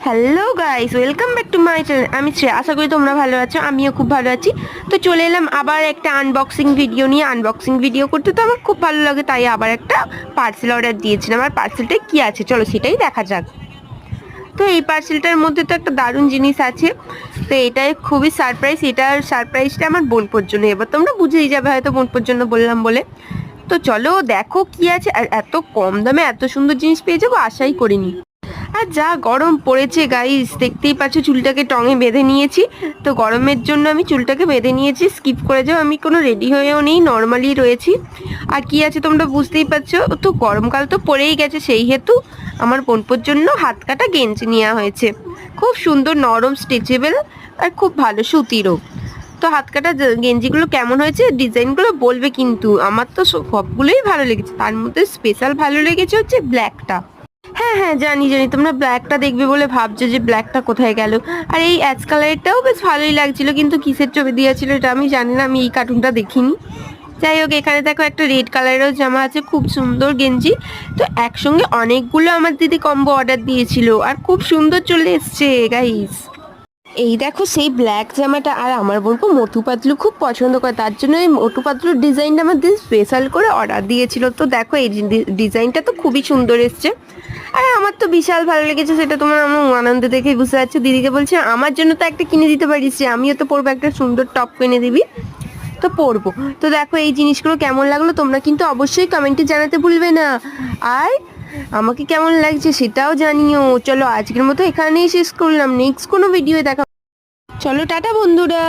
Hello guys, welcome back to my channel. আমি শ্রেয়া, আশা করি তোমরা ভালো আছো। আমিও খুব ভালো আছি। তো চলে এলাম আবার একটা আনবক্সিং ভিডিও নিয়ে। আনবক্সিং ভিডিও করতে তো আমার খুব ভালো লাগে, তাই আবার একটা পার্সেল অর্ডার দিয়েছিলাম। আর পার্সেলটায় কী আছে চলো সেটাই দেখা যাক। তো এই পার্সেলটার মধ্যে তো একটা দারুণ জিনিস আছে। তো এটাই খুবই সারপ্রাইজ। এটার সারপ্রাইজটা আমার বোনপোর জন্য। এবার তোমরা বুঝেই যাবে হয়তো বোনপোর জন্য বললাম বলে। তো চলো দেখো কি আছে। আর এত কম দামে এত সুন্দর জিনিস পেয়ে যাবো আশাই করিনি। আর যা গরম পড়েছে গাইস, দেখতেই পাচ্ছ চুলটাকে টঙে বেঁধে নিয়েছি। তো গরমের জন্য আমি চুলটাকে বেঁধে নিয়েছি, স্কিপ করে যাও। আমি কোনো রেডি হয়েও নেই, নর্মালি রয়েছি। আর কি আছে তোমরা বুঝতেই পারছো। তো গরমকাল তো পড়েই গেছে, সেই হেতু আমার বোনপোর জন্য হাত কাটা গেঞ্জি নেওয়া হয়েছে। খুব সুন্দর, নরম, স্ট্রেচেবল আর খুব ভালো সুতিরও। তো হাত কাটা গেঞ্জিগুলো কেমন হয়েছে, ডিজাইনগুলো বলবে কিন্তু। আমার তো সবগুলোই ভালো লেগেছে, তার মধ্যে স্পেশাল ভালো লেগেছে হচ্ছে ব্ল্যাকটা। হ্যাঁ হ্যাঁ, জানি জানি তোমরা ব্ল্যাকটা দেখবে বলে ভাবছো যে ব্ল্যাকটা কোথায় গেল। আর এই অ্যাশ কালারটাও বেশ ভালোই লাগছিল, কিন্তু কিসের ছবি দিয়েছিল এটা আমি জানি না, আমি এই কার্টুনটা দেখিনি। যাই হোক, এখানে দেখো একটা রেড কালারেরও জামা আছে, খুব সুন্দর গেঞ্জি। তো একসঙ্গে অনেকগুলো আমার দিদি কম্বো অর্ডার দিয়েছিল, আর খুব সুন্দর চলে এসছে গাইস। এই দেখো সেই ব্ল্যাক জামাটা। আর আমার বোনকে মোটু পাতলু খুব পছন্দ করে, তার জন্য এই মোটু পাতলুর ডিজাইনটা আমার দিদি স্পেশাল করে অর্ডার দিয়েছিল। তো দেখো এই ডিজাইনটা তো খুবই সুন্দর এসছে। আর আমার তো বিশাল ভালো লেগেছে, সেটা তোমার আমার আনন্দ দেখেই বুঝতে পারছো। দিদিকে বলছে আমার জন্য তো একটা কিনে দিতে পারিস, আমিও তো পরবো, একটা সুন্দর টপ কিনে দিবি। তো পরবো। তো দেখো এই জিনিসগুলো কেমন লাগলো তোমরা কিন্তু অবশ্যই কমেন্টে জানাতে ভুলবে না। আর আমাকে কেমন লাগছে সেটাও জানিও। চলো আজকের মতো এখানেই শেষ করলাম, নেক্সট কোনো ভিডিও দেখা। চলো টাটা বন্ধুরা।